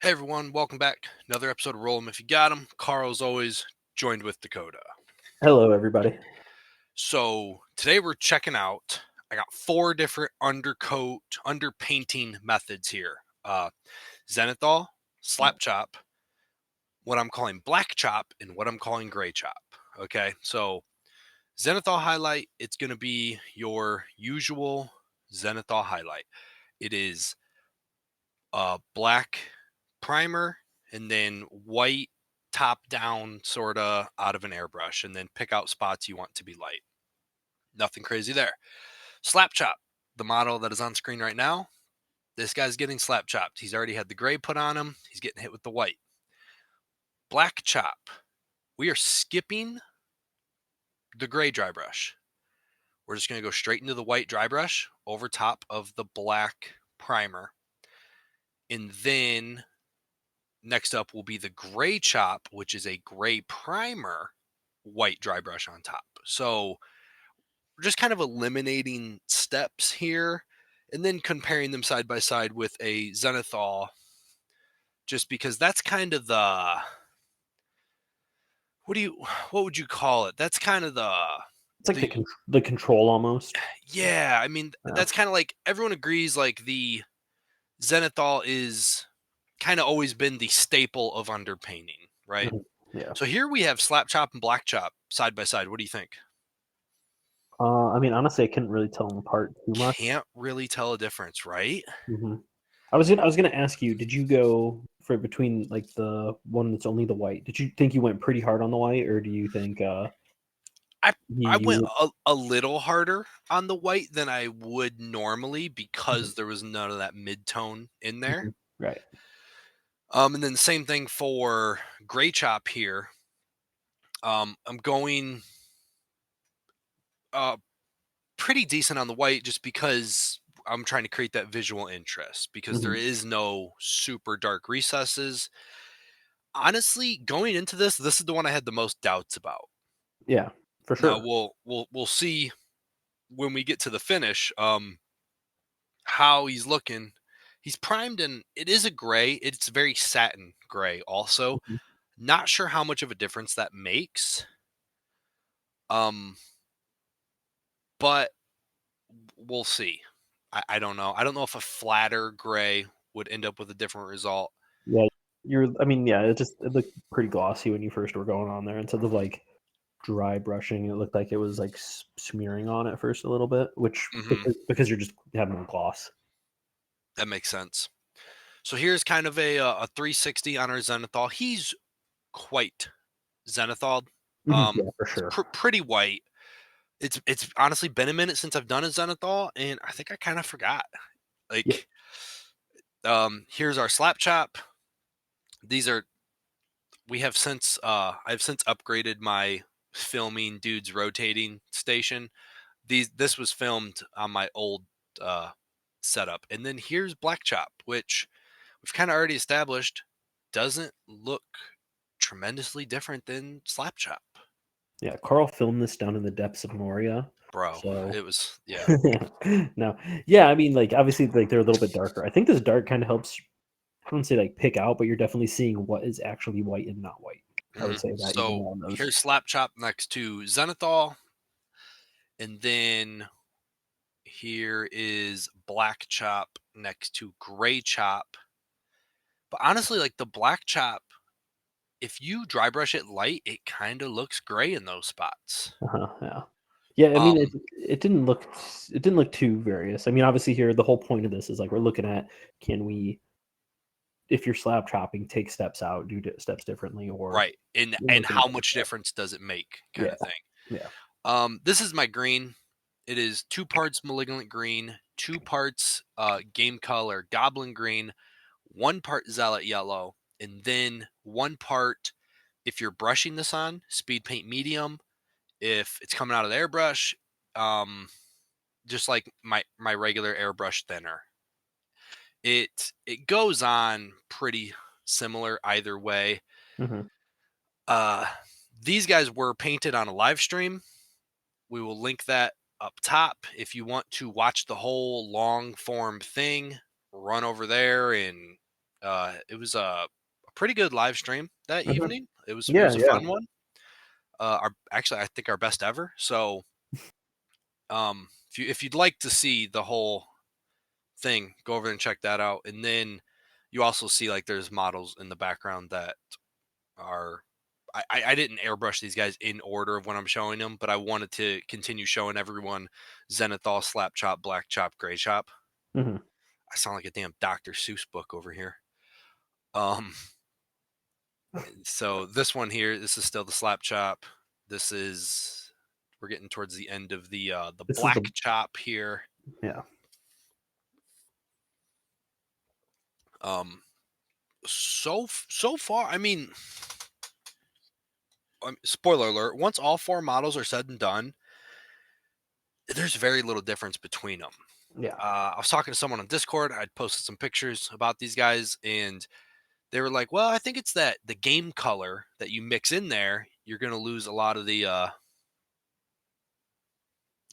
Hey everyone, welcome back. Another episode of Roll 'em If You Got 'em. Carl's always joined with Dakota. Hello, everybody. So today we're checking out. I got 4 different underpainting methods here. Zenithal, SLAPCHOP, what I'm calling BlackChop, and what I'm calling GreyChop. Okay, so Zenithal highlight, it's going to be your usual Zenithal highlight. It is a black primer and then white top down sort of out of an airbrush, and then pick out spots you want to be light. Nothing crazy there. SLAPCHOP, the model that is on screen right now, this guy's getting slap chopped. He's already had the gray put on him. He's getting hit with the white. BlackChop, we are skipping the gray dry brush. We're just going to go straight into the white dry brush over top of the black primer. And then next up will be the GreyChop, which is a gray primer, white dry brush on top. So we're just kind of eliminating steps here and then comparing them side by side with a Zenithal, just because that's kind of the what would you call it? That's kind of It's like the the control almost. yeah, I mean Yeah. that's kind of like everyone agrees like the Zenithal is kind of always been the staple of underpainting, right? Mhm. Yeah. So here we have SLAPCHOP and BlackChop side by side. What do you think? I mean, honestly, I couldn't really tell them apart too much. Can't really tell a difference, right? hmm I was gonna ask you, did you go for between like the one that's only the white? Did you think you went pretty hard on the white, or do you think I I went you? a little harder on the white than I would normally Mhm. because there was none of that mid-tone in there. Mhm. Right. And then the same thing for GreyChop here. I'm going uh pretty decent on the white just because I'm trying to create that visual interest because there hmm is no super dark recesses. Honestly, going into this is the one I had the most doubts about. Yeah, for Now sure. we'll see when we get to the finish how he's looking. He's primed and it is a gray. It's very satin gray also. Mhm. Not sure how much of a difference that makes. Um but we'll see. I don't know. I don't know if a flatter gray would end up with a different result. Yeah, I mean, yeah, it looked pretty glossy when you first were going on there. Instead of like dry brushing, it looked like it was like smearing on it first a little bit, which Hmm. because you're just having a gloss. That makes sense. So here's kind of a 360 on our Zenithal. He's quite Zenithal. Yeah, for He's sure. pretty white. It's honestly been a minute since I've done a Zenithal, and I think I kind of forgot. Yeah. Like, here's our slap chop. These are we have since I've since upgraded my filming dudes rotating station. This was filmed on my old uh, setup, and then here's BlackChop, which we've kind of already established doesn't look tremendously different than SlapChop, Yeah, Carl filmed this down in the depths of Moria. bro. So It was yeah. no. Yeah, I mean, like, obviously, like, they're a little bit darker. I think this dark kind of helps, I wouldn't say, like, pick out, but you're definitely seeing what is actually white and not white. I would say that even So on those. here's SlapChop next to Zenithal, and then here is BlackChop next to GreyChop. But honestly, like the BlackChop, if you dry brush it light, it kind of looks gray in those spots. Uh-huh, yeah. Yeah, I mean, Um, it didn't look too various. I mean, obviously here the whole point of this is like we're looking at, can we, if you're slab chopping, take steps out, steps differently, or right. And looking how at much difference does it make, kind yeah, of thing. yeah. This is my green. It is 2 parts malignant green, 2 parts game color goblin green, 1 part zealot yellow, and then 1 part if you're brushing this on speed paint medium. If it's coming out of the airbrush, um, just like my regular airbrush thinner. It goes on pretty similar either way. Mhm. Uh, these guys were painted on a live stream. We will link that up top. If you want to watch the whole long form thing, run over there and It was a pretty good live stream that Mhm. evening. It was Yeah, a yeah. fun one. Our actually I think our best ever. So if you'd like to see the whole thing, go over and check that out. And then you also see like there's models in the background that are I didn't airbrush these guys in order of when I'm showing them, but I wanted to continue showing everyone Zenithal, SLAPCHOP, BlackChop, GreyChop. Mhm. I sound like a damn Dr. Seuss book over here. Um, so this one here, this is still the SLAPCHOP. This is we're getting towards the end of the This is the BlackChop here. yeah. Um, so far, I mean, spoiler alert: once all four models are said and done, there's very little difference between them. Yeah. I was talking to someone on Discord. I'd posted some pictures about these guys, and they were like, "Well, I think it's that the game color that you mix in there, you're going to lose a lot of the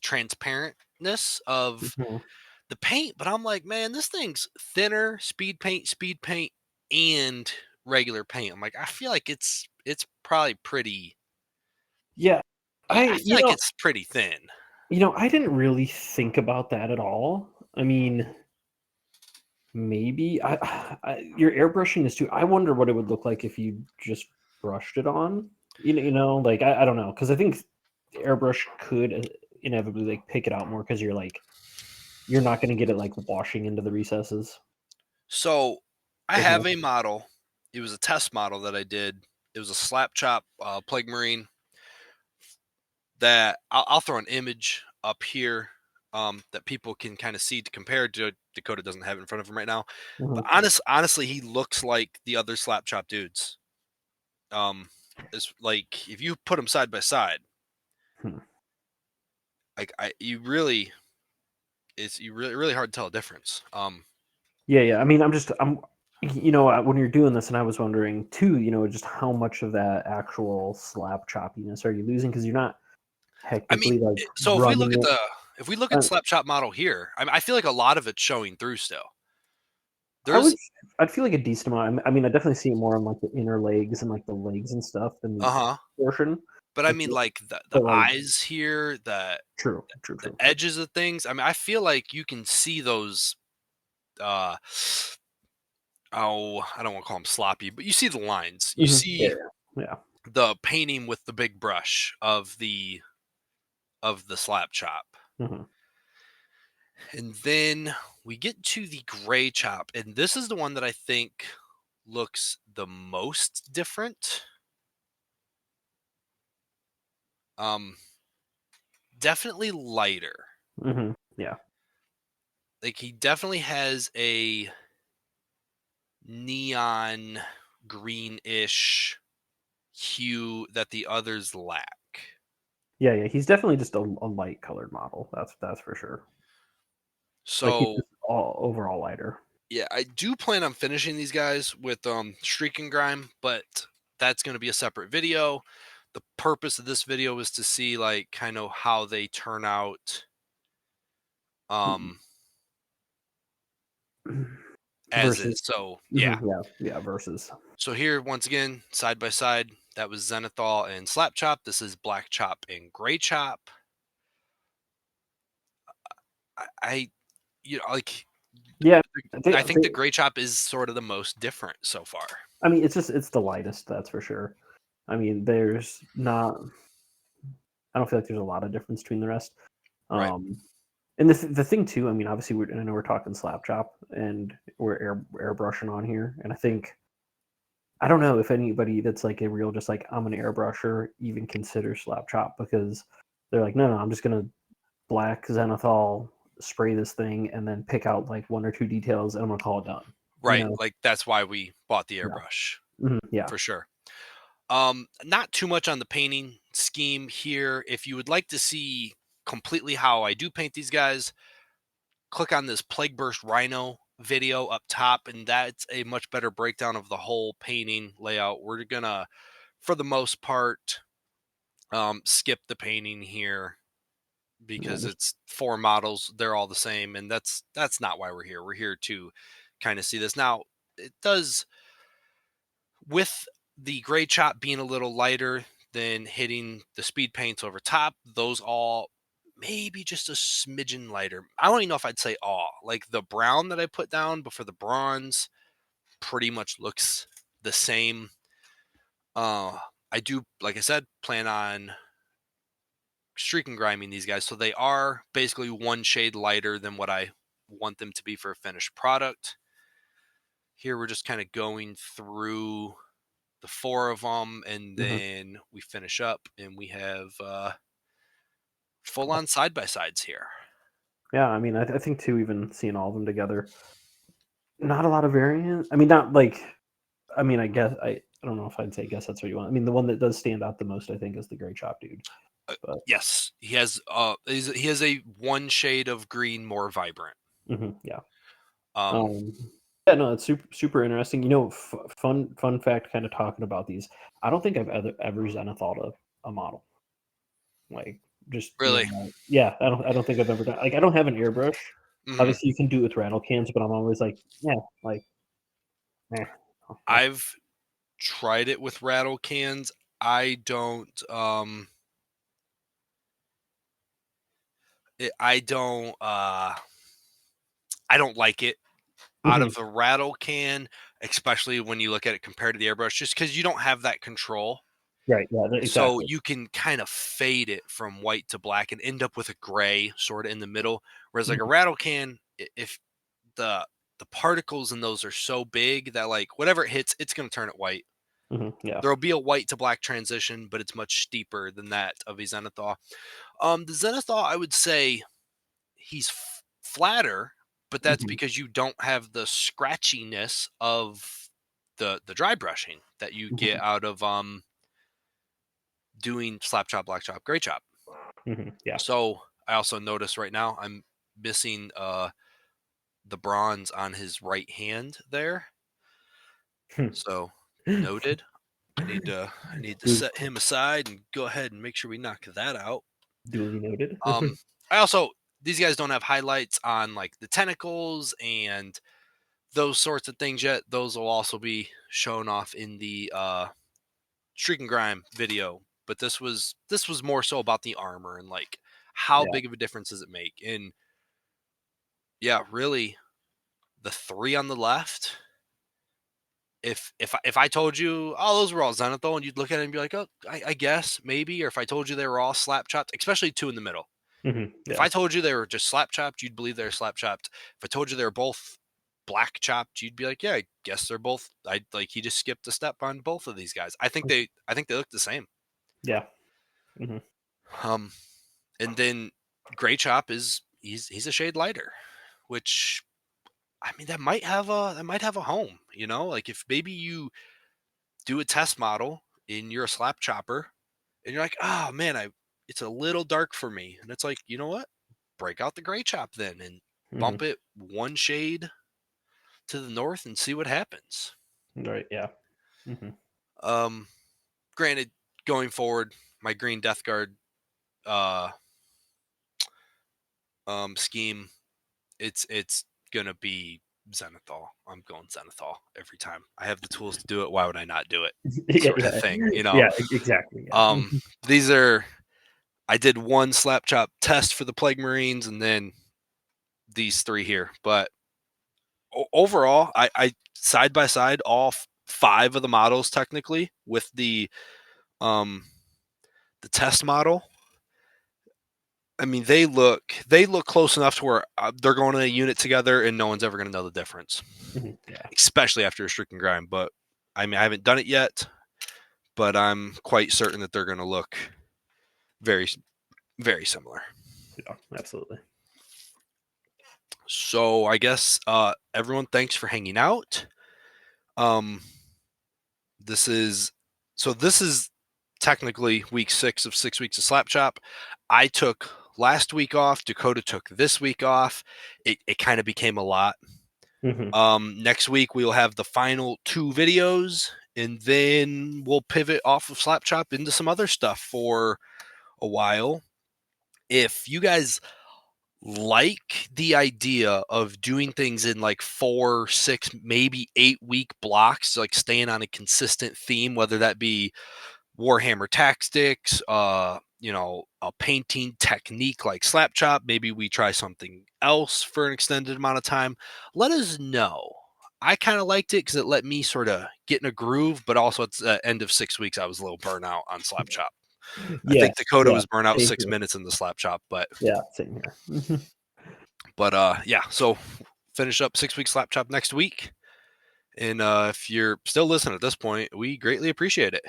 transparentness of Mhm. the paint." But I'm like, man, this thing's thinner, speed paint, and regular paint. I'm like, I feel like it's probably pretty. Yeah. Yeah, I feel like it's pretty thin. I didn't really think about that at all. I mean, maybe your airbrushing is too. I wonder what it would look like if you just brushed it on. Like I don't know, because I think airbrush could inevitably like pick it out more because you're not going to get it like washing into the recesses. So I As have much. a model. It was a test model that I did. It was a slap chop plague marine that I'll throw an image up here that people can kind of see to compare to. Dakota doesn't have it in front of him right now, but Mhm. honestly, he looks like the other slap chop dudes. It's like if you put them side by side, Hmm. like you really hard to tell a difference. Yeah, yeah. I mean, when you're doing this, and I was wondering too, just how much of that actual slap choppiness are you losing because you're not I mean, technically like so running it. if we look at Uh, slap chop model here, I feel like a lot of it's showing through still. I would, There's I'd feel like a decent amount. I mean, I definitely see it more on like the inner legs and like the legs and stuff than the uh-huh. portion. But I Like, mean like the but like, eyes here, true, true, the true. edges of things. I mean, I feel like you can see those uh oh, I don't want to call them sloppy, but you see the lines. You Yeah, see yeah, yeah. the painting with the big brush of the slap chop. Mhm. And then we get to the gray chop, and this is the one that I think looks the most different. Um, definitely lighter. Mhm. Yeah, Like he definitely has a neon greenish hue that the others lack. yeah, yeah. He's definitely just a light colored model. That's for sure. Like he's So just all overall lighter. yeah, I do plan on finishing these guys with streak and grime, but that's going to be a separate video. The purpose of this video is to see like kind of how they turn out Mhm. um as Versus, is. So yeah. mhm, yeah, yeah. Versus, So here once again, side by side, that was Zenithal and SlapChop. This is BlackChop and GreyChop. I like yeah. They, I think they, the GreyChop is sort of the most different so far. I mean, it's the lightest. That's for sure. I mean, there's not. I don't feel like there's a lot of difference between the rest. Right. Um, and the thing too, I mean, obviously, I know we're talking slap chop and we're airbrushing on here, and I don't know if anybody that's like a real just like I'm an airbrusher even considers slap chop because they're like, no, no, I'm just gonna black zenithal spray this thing and then pick out like one or two details and I'm gonna call it done. You Right. know? Like that's why we bought the Yeah. airbrush Yeah. for sure. Not too much on the painting scheme here. If you would like to see completely how I do paint these guys, click on this Plague Burst Rhino video up top, and that's a much better breakdown of the whole painting layout. We're gonna, for the most part, skip the painting here Yeah. because it's four models. They're all the same, and that's not why we're here. We're here to kind of see this now. it does, with the GreyChop being a little lighter than hitting the speed paints over top, those all maybe just a smidgen lighter. I don't even know if I'd say all. Like the brown that I put down before the bronze pretty much looks the same. I do, like I said, plan on streak and grinding these guys, so they are basically one shade lighter than what I want them to be for a finished product. Here we're just kind of going through the 4 of them, and Hmm. then we finish up, and we have full Cool. on side by sides here. Yeah, I mean, I think too, even seeing all of them together, not a lot of variant. I mean, not like, I mean, I guess I don't know if I'd say guess that's what you want. I mean, the one that does stand out the most, I think, is the Gray Chop dude. Uh, But yes, he has a one shade of green more vibrant. yeah, Um, um, yeah, no, it's super interesting. You know, fun fact, kind of talking about these. I don't think I've ever Zenithal a model. Like, just you really, know, yeah, I don't think I've ever done. Like, I don't have an airbrush. mhm. Obviously, you can do it with rattle cans, but I'm always like, yeah, like, eh, like, I've tried it with rattle cans. I don't. I don't. I don't like it out mhm, of the rattle can, especially when you look at it compared to the airbrush, just because you don't have that control. right, yeah, So exactly. you can kind of fade it from white to black and end up with a gray sort of in the middle. Whereas like a Mhm, rattle can, if the particles in those are so big that like whatever it hits, it's going to turn it white. yeah. There'll be a white to black transition, but it's much steeper than that of a Zenithal. The Zenithal, I would say he's flatter, but that's Mhm, because you don't have the scratchiness of the dry brushing that you get mhm, out of doing slap chop, black chop, gray chop. yeah. So I also notice right now I'm missing the bronze on his right hand there. So noted. I need to Du set him aside and go ahead and make sure we knock that out. duly noted. Um, I also, these guys don't have highlights on like the tentacles and those sorts of things yet. Those will also be shown off in the Streak and Grime video. But this was more so about the armor and like how Yeah, big of a difference does it make? And yeah, really, the 3 on the left. If I told you, oh, those were all Zenithal, and you'd look at it and be like, oh, I guess maybe. Or if I told you they were all slap chopped, especially 2 in the middle. If yeah, I told you they were just slap chopped, you'd believe they're slap chopped. If I told you they were both black chopped, you'd be like, yeah, I guess they're both. I like he just skipped a step on both of these guys. I think they look the same. yeah, mhm, Um, and then Gray Chop is he's a shade lighter, which I mean that might have a home. Like if maybe you do a test model and you're a slap chopper, and you're like, oh man, it's a little dark for me, and it's like, you know what? Break out the Gray Chop then and mhm, bump it one shade to the north and see what happens. right, yeah, mhm, Um, Granted, going forward, my green Death Guard uh scheme, it's gonna be Zenithal. I'm going Zenithal every time. I have the tools to do it. Why would I not do it? yeah, Sort of yeah, thing. yeah, exactly, yeah, These are I did one slap chop test for the Plague Marines and then these 3 here. But overall, I side by side all 5 of the models technically with um the test model. I mean, they look close enough to where they're going in a unit together, and no one's ever going to know the difference, yeah, especially after a strict and grind. But I mean, I haven't done it yet, but I'm quite certain that they're going to look very, very similar. yeah, absolutely. So I guess everyone, thanks for hanging out. Um, this is this is technically week 6 of 6 weeks of Slap Chop. I took last week off. Dakota took this week off. It kind of became a lot. Mhm, Next week we will have the final 2 videos, and then we'll pivot off of Slap Chop into some other stuff for a while. If you guys like the idea of doing things in like 4, 6, maybe 8 week blocks, like staying on a consistent theme, whether that be Warhammer Tactics, a painting technique like SLAPCHOP. Maybe we try something else for an extended amount of time. Let us know. I kind of liked it because it let me sort of get in a groove, but also at the end of 6 weeks, I was a little burnt out on SLAPCHOP. I think Yes, Dakota yeah, was burnt out same 6 here. minutes in the SLAPCHOP, but Yeah, same here. yeah. So finish up 6 week SLAPCHOP next week. And if you're still listening at this point, we greatly appreciate it.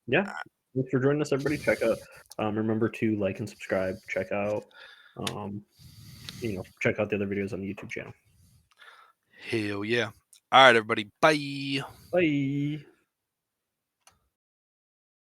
Yeah, thanks for joining us, everybody. Check out, remember to like and subscribe. Check out, um, check out the other videos on the YouTube channel. Hell yeah. All right, everybody. Bye. Bye.